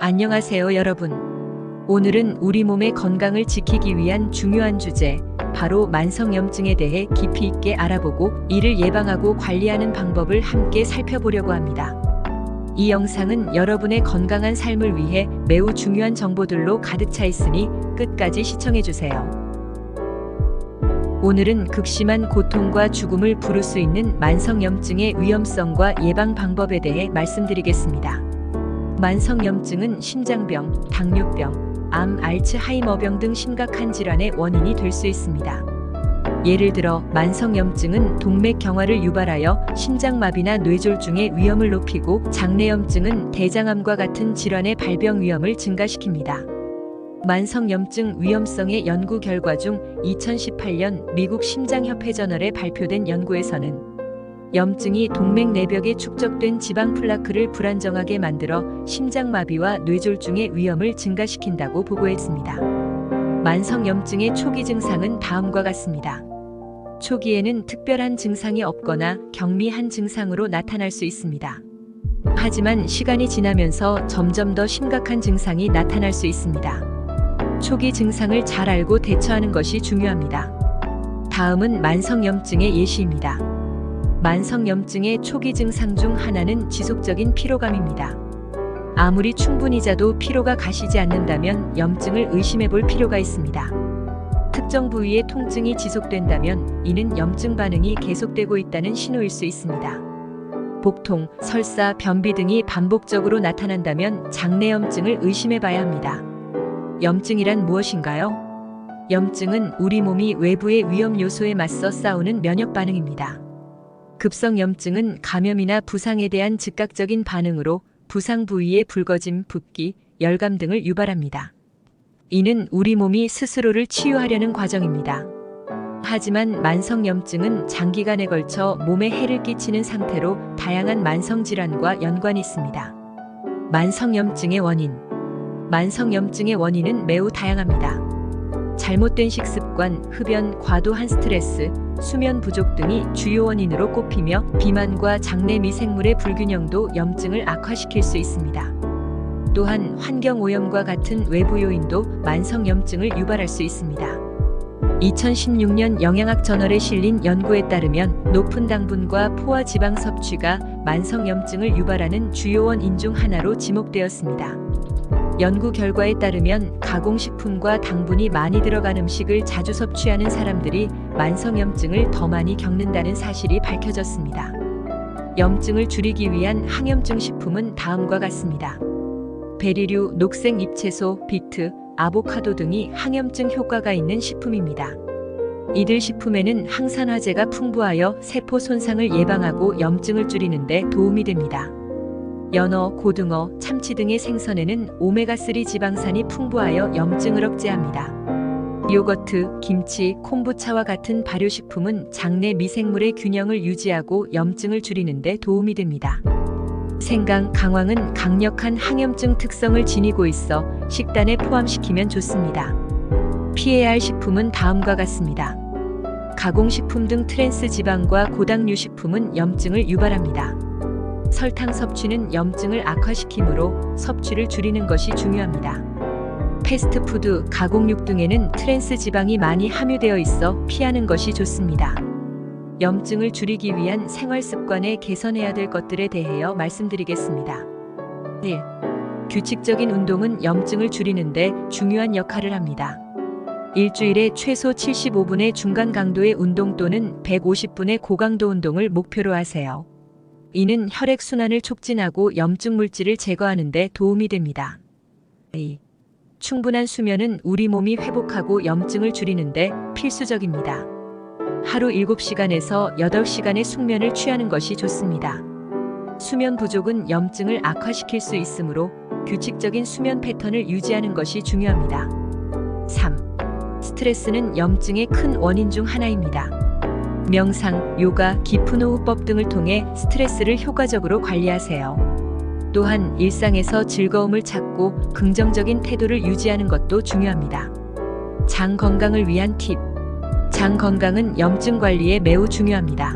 안녕하세요, 여러분. 오늘은 우리 몸의 건강을 지키기 위한 중요한 주제, 바로 만성염증에 대해 깊이 있게 알아보고 이를 예방하고 관리하는 방법을 함께 살펴보려고 합니다. 이 영상은 여러분의 건강한 삶을 위해 매우 중요한 정보들로 가득 차 있으니 끝까지 시청해주세요. 오늘은 극심한 고통과 죽음을 부를 수 있는 만성염증의 위험성과 예방 방법에 대해 말씀드리겠습니다. 만성염증은 심장병, 당뇨병, 암, 알츠하이머병 등 심각한 질환의 원인이 될 수 있습니다. 예를 들어 만성염증은 동맥경화를 유발하여 심장마비나 뇌졸중의 위험을 높이고, 장내염증은 대장암과 같은 질환의 발병 위험을 증가시킵니다. 만성염증 위험성의 연구 결과 중 2018년 미국 심장협회 저널에 발표된 연구에서는 염증이 동맥 내벽에 축적된 지방 플라크를 불안정하게 만들어 심장마비와 뇌졸중의 위험을 증가시킨다고 보고했습니다. 만성염증의 초기 증상은 다음과 같습니다. 초기에는 특별한 증상이 없거나 경미한 증상으로 나타날 수 있습니다. 하지만 시간이 지나면서 점점 더 심각한 증상이 나타날 수 있습니다. 초기 증상을 잘 알고 대처하는 것이 중요합니다. 다음은 만성염증의 예시입니다. 만성염증의 초기 증상 중 하나는 지속적인 피로감입니다. 아무리 충분히 자도 피로가 가시지 않는다면 염증을 의심해 볼 필요가 있습니다. 특정 부위의 통증이 지속된다면 이는 염증 반응이 계속되고 있다는 신호일 수 있습니다. 복통, 설사, 변비 등이 반복적으로 나타난다면 장내염증을 의심해 봐야 합니다. 염증이란 무엇인가요? 염증은 우리 몸이 외부의 위험 요소에 맞서 싸우는 면역 반응입니다. 급성 염증은 감염이나 부상에 대한 즉각적인 반응으로 부상 부위의 붉어짐, 붓기, 열감 등을 유발합니다. 이는 우리 몸이 스스로를 치유하려는 과정입니다. 하지만 만성염증은 장기간에 걸쳐 몸에 해를 끼치는 상태로 다양한 만성질환과 연관이 있습니다. 만성염증의 원인. 만성염증의 원인은 매우 다양합니다. 잘못된 식습관, 흡연, 과도한 스트레스, 수면 부족 등이 주요 원인으로 꼽히며, 비만과 장내 미생물의 불균형도 염증을 악화시킬 수 있습니다. 또한 환경 오염과 같은 외부 요인도 만성염증을 유발할 수 있습니다. 2016년 영양학 저널에 실린 연구에 따르면 높은 당분과 포화 지방 섭취가 만성염증을 유발하는 주요 원인 중 하나로 지목되었습니다. 연구 결과에 따르면 가공식품과 당분이 많이 들어간 음식을 자주 섭취하는 사람들이 만성염증을 더 많이 겪는다는 사실이 밝혀졌습니다. 염증을 줄이기 위한 항염증 식품은 다음과 같습니다. 베리류, 녹색 잎채소, 비트, 아보카도 등이 항염증 효과가 있는 식품입니다. 이들 식품에는 항산화제가 풍부하여 세포 손상을 예방하고 염증을 줄이는 데 도움이 됩니다. 연어, 고등어, 참치 등의 생선에는 오메가3 지방산이 풍부하여 염증을 억제합니다. 요거트, 김치, 콤부차와 같은 발효식품은 장내 미생물의 균형을 유지하고 염증을 줄이는 데 도움이 됩니다. 생강, 강황은 강력한 항염증 특성을 지니고 있어 식단에 포함시키면 좋습니다. 피해야 할 식품은 다음과 같습니다. 가공식품 등 트랜스 지방과 고당류 식품은 염증을 유발합니다. 설탕 섭취는 염증을 악화시키므로 섭취를 줄이는 것이 중요합니다. 패스트푸드, 가공육 등에는 트랜스 지방이 많이 함유되어 있어 피하는 것이 좋습니다. 염증을 줄이기 위한 생활 습관에 개선해야 될 것들에 대하여 말씀드리겠습니다. 1. 규칙적인 운동은 염증을 줄이는 데 중요한 역할을 합니다. 일주일에 최소 75분의 중간 강도의 운동 또는 150분의 고강도 운동을 목표로 하세요. 이는 혈액순환을 촉진하고 염증 물질을 제거하는 데 도움이 됩니다. 2. 충분한 수면은 우리 몸이 회복하고 염증을 줄이는 데 필수적입니다. 하루 7시간에서 8시간의 숙면을 취하는 것이 좋습니다. 수면 부족은 염증을 악화시킬 수 있으므로 규칙적인 수면 패턴을 유지하는 것이 중요합니다. 3. 스트레스는 염증의 큰 원인 중 하나입니다. 명상, 요가, 깊은 호흡법 등을 통해 스트레스를 효과적으로 관리하세요. 또한 일상에서 즐거움을 찾고 긍정적인 태도를 유지하는 것도 중요합니다. 장 건강을 위한 팁. 장 건강은 염증 관리에 매우 중요합니다.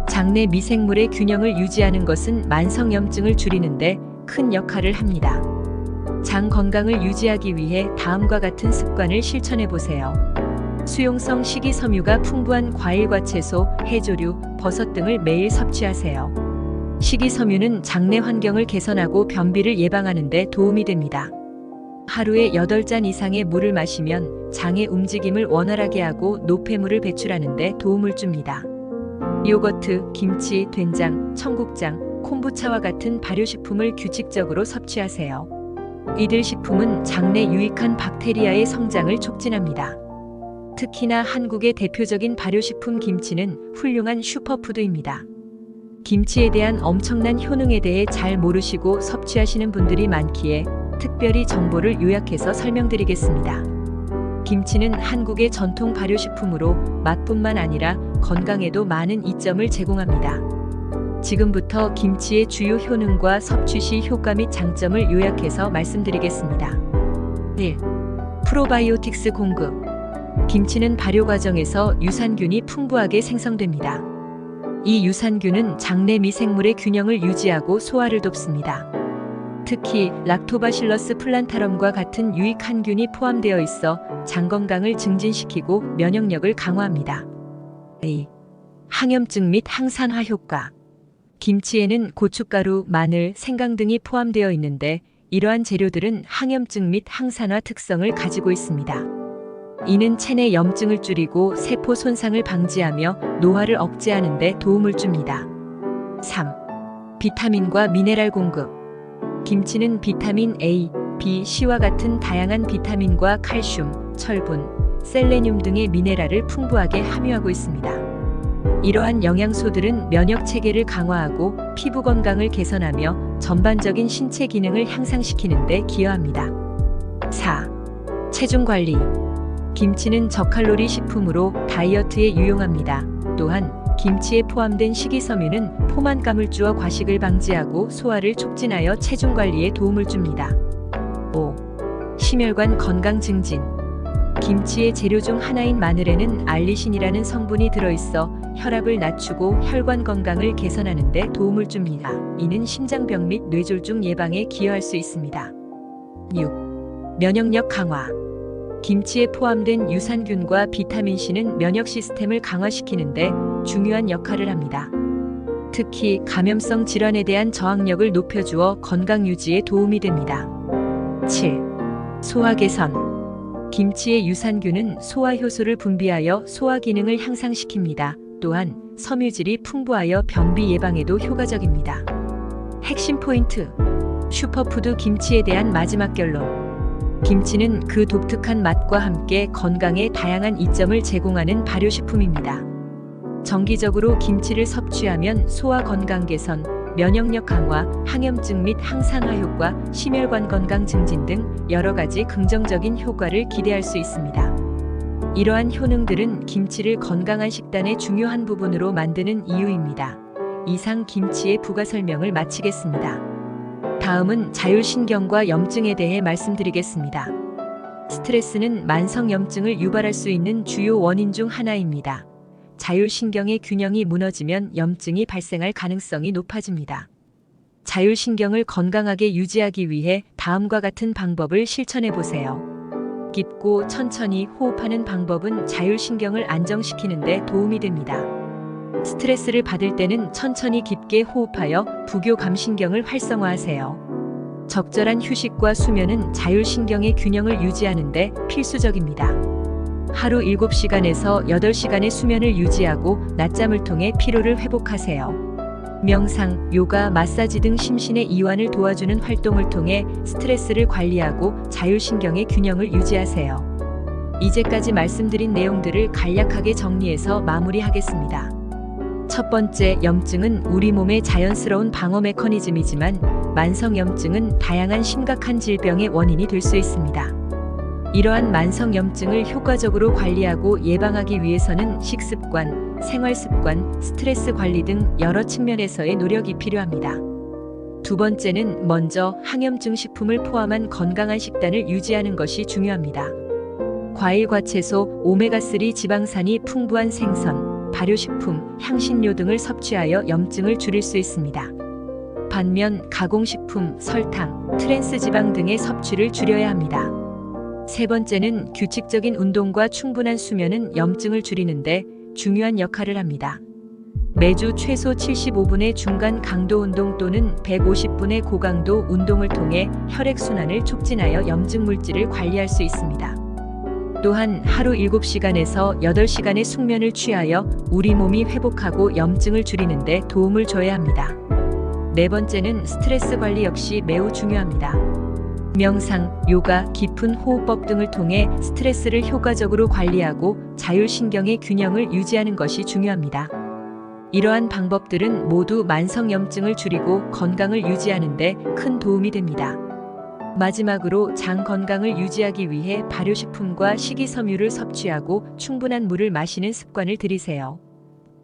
장내 미생물의 균형을 유지하는 것은 만성염증을 줄이는 데 큰 역할을 합니다. 장 건강을 유지하기 위해 다음과 같은 습관을 실천해 보세요. 수용성 식이섬유가 풍부한 과일과 채소, 해조류, 버섯 등을 매일 섭취하세요. 식이섬유는 장내 환경을 개선하고 변비를 예방하는 데 도움이 됩니다. 하루에 8잔 이상의 물을 마시면 장의 움직임을 원활하게 하고 노폐물을 배출하는 데 도움을 줍니다. 요거트, 김치, 된장, 청국장, 콤부차와 같은 발효식품을 규칙적으로 섭취하세요. 이들 식품은 장내 유익한 박테리아의 성장을 촉진합니다. 특히나 한국의 대표적인 발효식품 김치는 훌륭한 슈퍼푸드입니다. 김치에 대한 엄청난 효능에 대해 잘 모르시고 섭취하시는 분들이 많기에 특별히 정보를 요약해서 설명드리겠습니다. 김치는 한국의 전통 발효식품으로 맛뿐만 아니라 건강에도 많은 이점을 제공합니다. 지금부터 김치의 주요 효능과 섭취 시 효과 및 장점을 요약해서 말씀드리겠습니다. 1. 프로바이오틱스 공급. 김치는 발효 과정에서 유산균이 풍부하게 생성됩니다. 이 유산균은 장내 미생물의 균형을 유지하고 소화를 돕습니다. 특히 락토바실러스 플란타럼과 같은 유익한 균이 포함되어 있어 장 건강을 증진시키고 면역력을 강화합니다. 2. 항염증 및 항산화 효과. 김치에는 고춧가루, 마늘, 생강 등이 포함되어 있는데 이러한 재료들은 항염증 및 항산화 특성을 가지고 있습니다. 이는 체내 염증을 줄이고 세포 손상을 방지하며 노화를 억제하는 데 도움을 줍니다. 3. 비타민과 미네랄 공급. 김치는 비타민 A, B, C와 같은 다양한 비타민과 칼슘, 철분, 셀레늄 등의 미네랄을 풍부하게 함유하고 있습니다. 이러한 영양소들은 면역 체계를 강화하고 피부 건강을 개선하며 전반적인 신체 기능을 향상시키는 데 기여합니다. 4. 체중 관리. 김치는 저칼로리 식품으로 다이어트에 유용합니다. 또한 김치에 포함된 식이섬유는 포만감을 주어 과식을 방지하고 소화를 촉진하여 체중 관리에 도움을 줍니다. 5. 심혈관 건강 증진. 김치의 재료 중 하나인 마늘에는 알리신이라는 성분이 들어있어 혈압을 낮추고 혈관 건강을 개선하는 데 도움을 줍니다. 이는 심장병 및 뇌졸중 예방에 기여할 수 있습니다. 6. 면역력 강화. 김치에 포함된 유산균과 비타민C는 면역 시스템을 강화시키는데 중요한 역할을 합니다. 특히 감염성 질환에 대한 저항력을 높여주어 건강 유지에 도움이 됩니다. 7. 소화 개선. 김치의 유산균은 소화 효소를 분비하여 소화 기능을 향상시킵니다. 또한 섬유질이 풍부하여 변비 예방에도 효과적입니다. 핵심 포인트. 슈퍼푸드 김치에 대한 마지막 결론. 김치는 그 독특한 맛과 함께 건강에 다양한 이점을 제공하는 발효식품입니다. 정기적으로 김치를 섭취하면 소화 건강 개선, 면역력 강화, 항염증 및 항산화 효과, 심혈관 건강 증진 등 여러 가지 긍정적인 효과를 기대할 수 있습니다. 이러한 효능들은 김치를 건강한 식단의 중요한 부분으로 만드는 이유입니다. 이상 김치의 부가 설명을 마치겠습니다. 다음은 자율신경과 염증에 대해 말씀드리겠습니다. 스트레스는 만성염증을 유발할 수 있는 주요 원인 중 하나입니다. 자율신경의 균형이 무너지면 염증이 발생할 가능성이 높아집니다. 자율신경을 건강하게 유지하기 위해 다음과 같은 방법을 실천해 보세요. 깊고 천천히 호흡하는 방법은 자율신경을 안정시키는 데 도움이 됩니다. 스트레스를 받을 때는 천천히 깊게 호흡하여 부교감신경을 활성화하세요. 적절한 휴식과 수면은 자율신경의 균형을 유지하는 데 필수적입니다. 하루 7시간에서 8시간의 수면을 유지하고 낮잠을 통해 피로를 회복하세요. 명상, 요가, 마사지 등 심신의 이완을 도와주는 활동을 통해 스트레스를 관리하고 자율신경의 균형을 유지하세요. 이제까지 말씀드린 내용들을 간략하게 정리해서 마무리하겠습니다. 첫 번째, 염증은 우리 몸의 자연스러운 방어 메커니즘이지만 만성염증은 다양한 심각한 질병의 원인이 될 수 있습니다. 이러한 만성염증을 효과적으로 관리하고 예방하기 위해서는 식습관, 생활습관, 스트레스 관리 등 여러 측면에서의 노력이 필요합니다. 두 번째는 먼저 항염증 식품을 포함한 건강한 식단을 유지하는 것이 중요합니다. 과일과 채소, 오메가3 지방산이 풍부한 생선, 발효식품, 향신료 등을 섭취하여 염증을 줄일 수 있습니다. 반면 가공식품, 설탕, 트랜스 지방 등의 섭취를 줄여야 합니다. 세 번째는 규칙적인 운동과 충분한 수면은 염증을 줄이는데 중요한 역할을 합니다. 매주 최소 75분의 중간 강도 운동 또는 150분의 고강도 운동을 통해 혈액순환을 촉진하여 염증 물질을 관리할 수 있습니다. 또한 하루 7시간에서 8시간의 숙면을 취하여 우리 몸이 회복하고 염증을 줄이는 데 도움을 줘야 합니다. 네 번째는 스트레스 관리 역시 매우 중요합니다. 명상, 요가, 깊은 호흡법 등을 통해 스트레스를 효과적으로 관리하고 자율신경의 균형을 유지하는 것이 중요합니다. 이러한 방법들은 모두 만성염증을 줄이고 건강을 유지하는 데 큰 도움이 됩니다. 마지막으로 장 건강을 유지하기 위해 발효식품과 식이섬유를 섭취하고 충분한 물을 마시는 습관을 들이세요.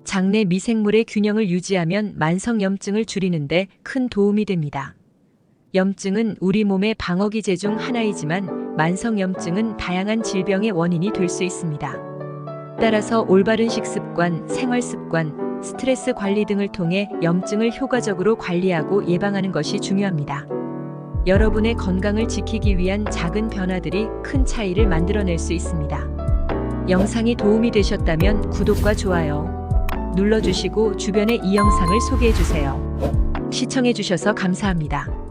장내 미생물의 균형을 유지하면 만성염증을 줄이는 데 큰 도움이 됩니다. 염증은 우리 몸의 방어기제 중 하나이지만 만성염증은 다양한 질병의 원인이 될 수 있습니다. 따라서 올바른 식습관, 생활습관, 스트레스 관리 등을 통해 염증을 효과적으로 관리하고 예방하는 것이 중요합니다. 여러분의 건강을 지키기 위한 작은 변화들이 큰 차이를 만들어낼 수 있습니다. 영상이 도움이 되셨다면 구독과 좋아요 눌러주시고 주변에 이 영상을 소개해주세요. 시청해주셔서 감사합니다.